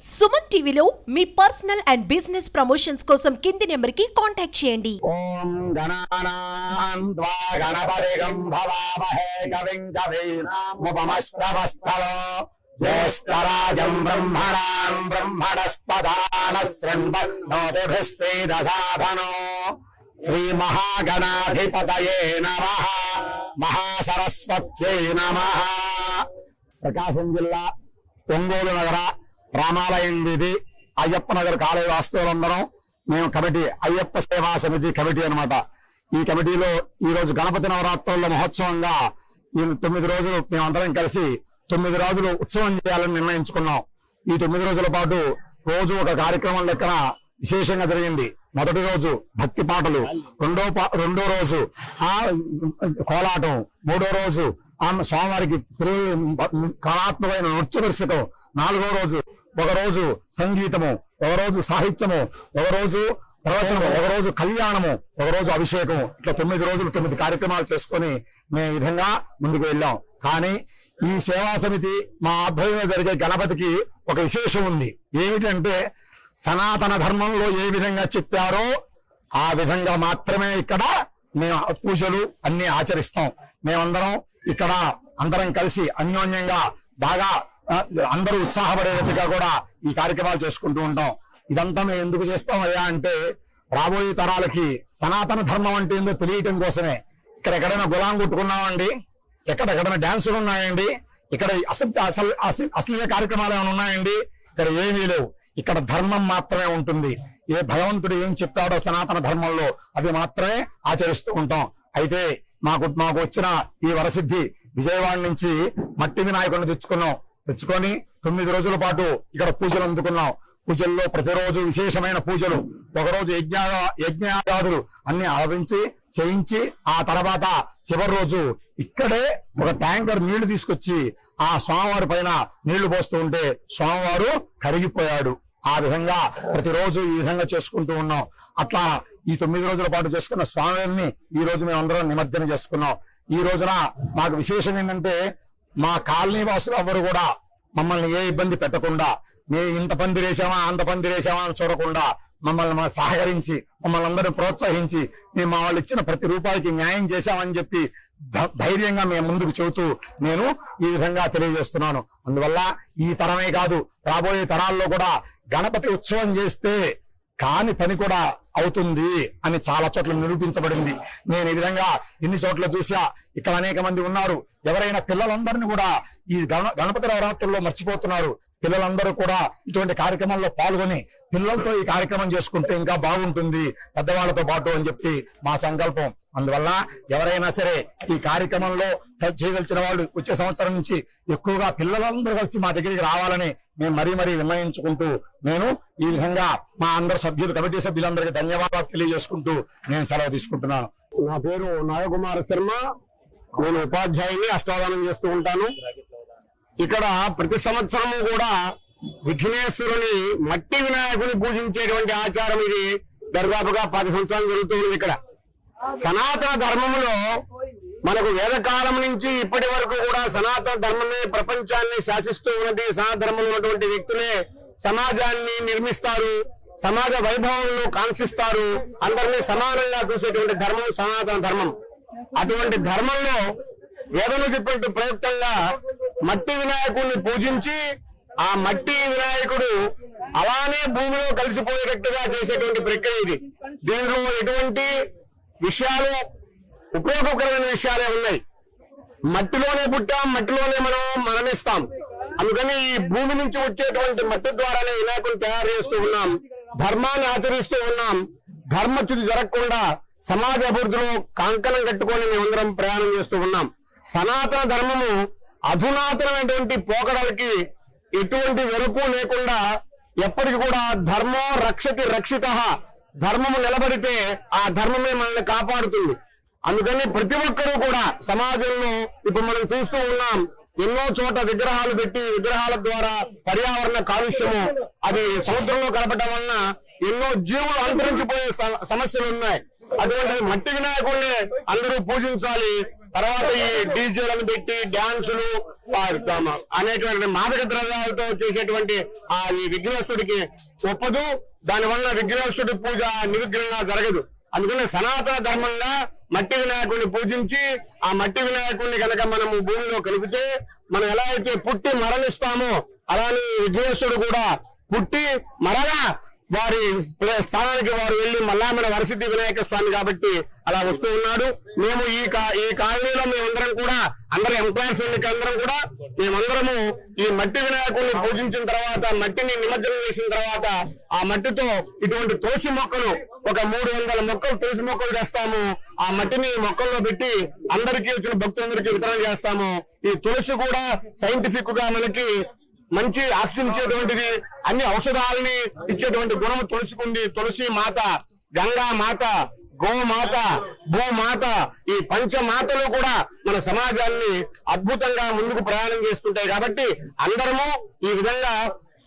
సుమన్ టీవీలో మీ personal and business promotions కోసం కింది నెంబర్కి కాంటాక్ట్ చేయండి. ఓం గణానాం త్వా గణపతిగం భవామహే కవిం కవీనాముపమశ్రవస్తవో జ్యేష్ఠరాజం బ్రహ్మణాం బ్రహ్మణస్పదాన శృణ్వన్నోతిభిः సేదసాధనో శ్రీ మహాగణాధిపతయే నమః మహాసరస్వత్యై నమః. ప్రకాశం జిల్లా ఒంగోలు నగర రామాలయం వీధి అయ్యప్ప నగర్ కాలేజీ వాస్తవులందరం మేము కమిటీ అయ్యప్ప సేవా సమితి కమిటీ అన్నమాట. ఈ కమిటీలో ఈ రోజు గణపతి నవరాత్రుల మహోత్సవంగా ఈ 9 రోజులు మేమందరం కలిసి 9 రోజులు ఉత్సవం చేయాలని నిర్ణయించుకున్నాం. ఈ 9 రోజుల పాటు రోజు ఒక కార్యక్రమం లెక్కన విశేషంగా జరిగింది. మొదటి రోజు భక్తి పాటలు, రెండో రోజు కోలాటం, మూడో రోజు స్వామివారికి కళాత్మకమైన నృత్య దర్శకం, 4వ రోజు ఒక రోజు సంగీతము, ఒక రోజు సాహిత్యము, ఒక రోజు ప్రవచనము, ఒక రోజు కళ్యాణము, ఒక రోజు అభిషేకము. ఇట్లా 9 రోజులు 9 కార్యక్రమాలు చేసుకుని మేము ఈ విధంగా ముందుకు వెళ్ళాం. కానీ ఈ సేవా సమితి మా ఆధ్వర్యంలో జరిగే గణపతికి ఒక విశేషం ఉంది. ఏమిటంటే సనాతన ధర్మంలో ఏ విధంగా చెప్పారో ఆ విధంగా మాత్రమే ఇక్కడ మేము పూజలు అన్ని ఆచరిస్తాం. మేమందరం ఇక్కడ అందరం కలిసి అన్యోన్యంగా బాగా అందరూ ఉత్సాహపడేట్టుగా కూడా ఈ కార్యక్రమాలు చేసుకుంటూ ఉంటాం. ఇదంతా మేము ఎందుకు చేస్తామయ్యా అంటే రాబోయే తరాలకి సనాతన ధర్మం అంటే ఏందో తెలియటం కోసమే. ఇక్కడ ఎక్కడైనా గులాం కొట్టుకున్నామండి, ఎక్కడెక్కడైనా డాన్సులు ఉన్నాయండి, ఇక్కడ అసలు కార్యక్రమాలు ఏమైనా ఉన్నాయండి? ఇక్కడ ఏమీ లేవు. ఇక్కడ ధర్మం మాత్రమే ఉంటుంది. ఏ భగవంతుడు ఏం చెప్పాడో సనాతన ధర్మంలో అది మాత్రమే ఆచరిస్తూ ఉంటాం. అయితే మాకు వచ్చిన ఈ వరసిద్ధి విజయవాడ నుంచి మట్టి వినాయకుడిని తెచ్చుకొని 9 రోజుల పాటు ఇక్కడ పూజలు అందుకున్నాం. పూజల్లో ప్రతిరోజు విశేషమైన పూజలు, ఒకరోజు యజ్ఞయాగాదులు అన్ని ఆవించి చేయించి ఆ తర్వాత చివరి రోజు ఇక్కడే ఒక ట్యాంకర్ నీళ్లు తీసుకొచ్చి ఆ స్వామివారి పైన నీళ్లు పోస్తూ ఉంటే స్వామివారు కరిగిపోయాడు. ఆ విధంగా ప్రతిరోజు ఈ విధంగా చేసుకుంటూ ఉన్నాం. అట్లా ఈ 9 రోజుల పాటు చేసుకున్న స్వామివారిని ఈ రోజు మేము అందరం నిమజ్జనం చేసుకున్నాం. ఈ రోజున మాకు విశేషం ఏంటంటే మా కాలనీ వాసులు ఎవరు కూడా మమ్మల్ని ఏ ఇబ్బంది పెట్టకుండా, మేము ఇంత పందిరేసామా అంత పందిరేసామా అని చూడకుండా మమ్మల్ని సహకరించి మమ్మల్ని అందరినీ ప్రోత్సహించి మేము మా వాళ్ళు ఇచ్చిన ప్రతి రూపాయికి న్యాయం చేశామని చెప్పి ధైర్యంగా మేము ముందుకు చెబుతూ నేను ఈ విధంగా తెలియజేస్తున్నాను. అందువల్ల ఈ తరమే కాదు రాబోయే తరాల్లో కూడా గణపతి ఉత్సవం చేస్తే కాని పని కూడా అవుతుంది అని చాలా చోట్ల నిరూపించబడింది. నేను ఈ విధంగా ఎన్ని చోట్ల చూసా. ఇక్కడ అనేక మంది ఉన్నారు. ఎవరైనా పిల్లలందరినీ కూడా ఈ గణపతి నవరాత్రుల్లో మర్చిపోతున్నారు. పిల్లలందరూ కూడా ఇటువంటి కార్యక్రమాల్లో పాల్గొని పిల్లలతో ఈ కార్యక్రమం చేసుకుంటే ఇంకా బాగుంటుంది పెద్దవాళ్లతో పాటు అని చెప్పి మా సంకల్పం. అందువల్ల ఎవరైనా సరే ఈ కార్యక్రమంలో చేయదలిచిన వాళ్ళు వచ్చే సంవత్సరం నుంచి ఎక్కువగా పిల్లలందరూ కలిసి మా దగ్గరికి రావాలని మేము మరీ విన్నవించుకుంటూ నేను ఈ విధంగా మా అందరు సభ్యులు కమిటీ సభ్యులందరికీ ధన్యవాదాలు తెలియజేసుకుంటూ నేను సెలవు తీసుకుంటున్నాను. నా పేరు నాగకుమార శర్మ. నేను ఉపాధ్యాయుని, అష్టావధానం చేస్తూ ఉంటాను. ఇక్కడ ప్రతి సంవత్సరము కూడా విఘ్నేశ్వరుని మట్టి వినాయకుని పూజించేటువంటి ఆచారం ఇది దాదాపుగా 10 సంవత్సరాలు జరుగుతుంది. ఇక్కడ సనాతన ధర్మంలో మనకు వేదకాలం నుంచి ఇప్పటి వరకు కూడా సనాతన ధర్మమే ప్రపంచాన్ని శాసిస్తూ ఉన్నది. సనాతన ధర్మంలో ఉన్నటువంటి వ్యక్తులే సమాజాన్ని నిర్మిస్తారు, సమాజ వైభవంలో కాంక్షిస్తారు, అందరినీ సమానంగా చూసేటువంటి ధర్మం సనాతన ధర్మం. అటువంటి ధర్మంలో వేదము చెప్పినట్టు ప్రయుక్తంగా మట్టి వినాయకుడిని పూజించి ఆ మట్టి వినాయకుడు అలానే భూమిలో కలిసిపోయేటట్టుగా చేసేటువంటి ప్రక్రియ ఇది. దీనిలో ఎటువంటి విషయాలు ఉపయోగకరమైన విషయాలే ఉన్నాయి. మట్టిలోనే పుట్టాం, మట్టిలోనే మనం మరణిస్తాం. అందుకని ఈ భూమి నుంచి వచ్చేటువంటి మట్టి ద్వారానే వినాయకుడిని తయారు చేస్తూ ఉన్నాం, ధర్మాన్ని ఆచరిస్తూ ఉన్నాం. ధర్మచ్యుతి జరగకుండా సమాజ అభివృద్ధిలో కంకణం కట్టుకొని మేమందరం ప్రయాణం చేస్తూ ఉన్నాం. సనాతన ధర్మము అధునాతనమైనటువంటి పోకడలకి ఎటువంటి వెరుకు లేకుండా ఎప్పటికి కూడా ధర్మో రక్షతి రక్షిత, ధర్మము నిలబడితే ఆ ధర్మమే మనల్ని కాపాడుతుంది. అందుకని ప్రతి ఒక్కరూ కూడా సమాజంలో ఇప్పుడు మనం చూస్తూ ఉన్నాం, ఎన్నో చోట విగ్రహాలు పెట్టి విగ్రహాల ద్వారా పర్యావరణ కాలుష్యము అది సముద్రంలో కలపడం వలన ఎన్నో జీవులు అంతరించిపోయే సమస్యలు ఉన్నాయి. అటువంటి మట్టి వినాయకుడిని అందరూ పూజించాలి. తర్వాత ఈ డీజేలను పెట్టి డాన్సులు అనేటువంటి మాదక ద్రవ్యాలతో చేసేటువంటి ఈ విఘ్నేశ్వరుడికి ఒప్పదు. దానివల్ల విఘ్నేశ్వరుడి పూజ నిర్విఘ్నంగా జరగదు. అందుకని సనాతన ధర్మంగా మట్టి వినాయకుడిని పూజించి ఆ మట్టి వినాయకుడిని కనుక మనము భూమిలో కలిపితే మనం ఎలా అయితే పుట్టి మరణిస్తామో అలానే విఘ్నేశ్వరుడు కూడా పుట్టి మరలా వారి స్థానానికి వారు వెళ్లి మళ్ళా మన వరసిద్ధి వినాయక స్వామి కాబట్టి అలా వస్తూ ఉన్నాడు. మేము ఈ కాలనీలో మేమందరం కూడా అందరం ఎంప్లాయీస్ అందరం కూడా మేమందరము ఈ మట్టి వినాయకుడిని పూజించిన తర్వాత మట్టిని నిమజ్జనం చేసిన తర్వాత ఆ మట్టితో ఇటువంటి తులసి మొక్కలు ఒక 300 మొక్కలు తులసి మొక్కలు చేస్తాము. ఆ మట్టిని మొక్కల్లో పెట్టి అందరికీ వచ్చిన భక్తులందరికీ వితరణ చేస్తాము. ఈ తులసి కూడా సైంటిఫిక్ గా మనకి మంచి ఆక్సిజన్ ఇచ్చేటువంటిది, అన్ని ఔషధాలని ఇచ్చేటువంటి గుణం తులసికుంది. తులసి మాత, గంగా మాత, గోమాత, భూమాత, ఈ పంచమాతలు కూడా మన సమాజాన్ని అద్భుతంగా ముందుకు ప్రయాణం చేస్తుంటాయి. కాబట్టి అందరము ఈ విధంగా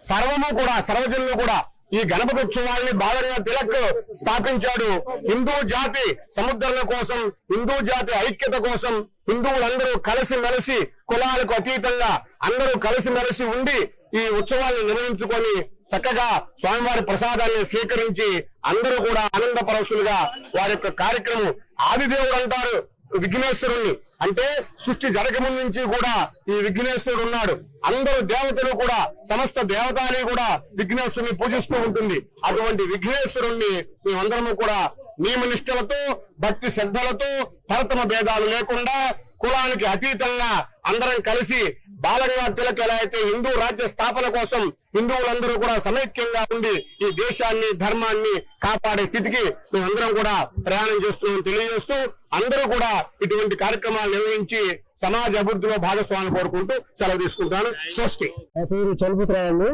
సర్వజనులు కూడా ఈ గణపతి ఉత్సవాన్ని బాలంగా తిలక్ స్థాపించాడు. హిందూ జాతి సముద్రాల కోసం, హిందూ జాతి ఐక్యత కోసం హిందువులందరూ కలిసిమెలిసి కులాలకు అతీతంగా అందరూ కలిసిమెలిసి ఉండి ఈ ఉత్సవాలను నిర్వహించుకొని చక్కగా స్వామివారి ప్రసాదాన్ని స్వీకరించి అందరూ కూడా ఆనంద పరవశులుగా వారి యొక్క కార్యక్రమం. ఆదిదేవుడు అంటారు విఘ్నేశ్వరుణ్ణి, అంటే సృష్టి జరగముందు నుంచి కూడా ఈ విఘ్నేశ్వరుడు ఉన్నాడు. అందరూ దేవతలు కూడా సమస్త దేవతలు కూడా విఘ్నేశ్వరుని పూజిస్తూ ఉంటుంది. అటువంటి విఘ్నేశ్వరుణ్ణి మేమందరము కూడా నియమ నిష్ఠలతో భక్తి శ్రద్ధలతో తరతమ భేదాలు లేకుండా కులానికి అతీతంగా అందరం కలిసి బాలంగా తిలక్ ఎలా అయితే హిందూ రాజ్య స్థాపన కోసం హిందువులందరూ కూడా సమైక్యంగా ఉండి ఈ దేశాన్ని ధర్మాన్ని కాపాడే స్థితికి మేమందరం కూడా ప్రయాణం చేస్తున్నామని తెలియజేస్తూ అందరూ కూడా ఇటువంటి కార్యక్రమాలు నిర్వహించి సమాజ అభివృద్ధిలో భాగస్వామ్యం కోరుకుంటూ సెలవు తీసుకుంటాను. స్వస్తి. నా పేరు చలుపుత్రాయండి.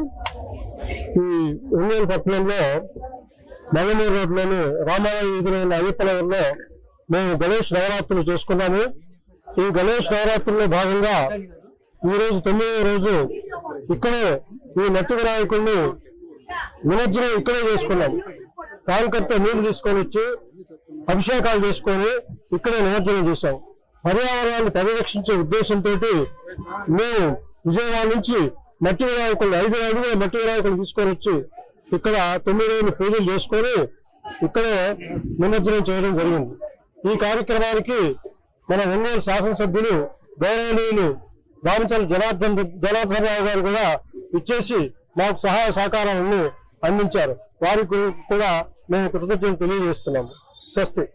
ఈ ఒంగోలు పట్టణంలో మంగళూరు రోడ్లోని రామాలయ వీధిలో ఉన్న అయ్యప్ప నగర్లో మేము గణేష్ నవరాత్రులు చేసుకున్నాము. ఈ గణేష్ నవరాత్రుల్లో భాగంగా ఈ రోజు 9వ రోజు ఇక్కడే ఈ మట్టి వినాయకుడిని నిమజ్జనం ఇక్కడే చేసుకున్నాం. ట్యాంకర్తో నీళ్లు తీసుకొని వచ్చి అభిషేకాలు చేసుకొని ఇక్కడే నిమజ్జనం చేశాం. పర్యావరణాన్ని పరిరక్షించే ఉద్దేశంతో మేము విజయవాడ నుంచి మట్టి వినాయకులు 5 అడుగుల మట్టి వినాయకులు తీసుకొని వచ్చి ఇక్కడ 9 రోజులు పూజలు చేసుకొని ఇక్కడే నిమజ్జనం చేయడం జరిగింది. ఈ కార్యక్రమానికి మన ఒంగోలు శాసనసభ్యులు గౌరవనీయులు రామచంద్ర జనార్దన్ రావు గారు కూడా ఇచ్చేసి మాకు సహాయ సహకారాలను అందించారు. వారికి కూడా మేము కృతజ్ఞతలు తెలియజేస్తున్నాము. స్వస్తి.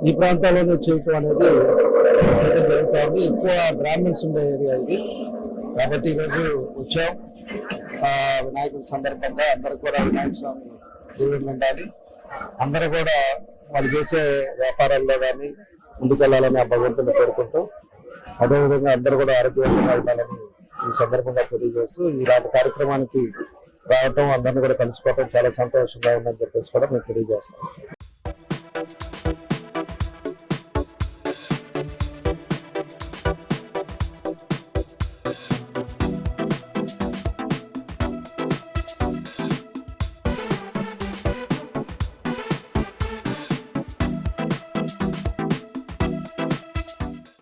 ఈ ప్రాంతాల్లోనే చేయటం అనేది జరుగుతుంది. ఎక్కువ బ్రాహ్మణ్స్ ఉండే ఏరియా ఇది కాబట్టి ఈరోజు వచ్చాం. వినాయకుడి సందర్భంగా అందరూ కూడా వినాయక స్వామి దేవుడు ఉండాలి, అందరూ కూడా వాళ్ళు చేసే వ్యాపారాల్లో కానీ ముందుకెళ్లాలని ఆ భగవంతుని కోరుకుంటూ అదేవిధంగా అందరూ కూడా ఆరోగ్యంగా ఉండాలని ఈ సందర్భంగా తెలియజేస్తూ ఇలాంటి కార్యక్రమానికి రావటం అందరినీ కూడా కలుసుకోవటం చాలా సంతోషంగా ఉందని చెప్పేసి కూడా మేము తెలియజేస్తాం.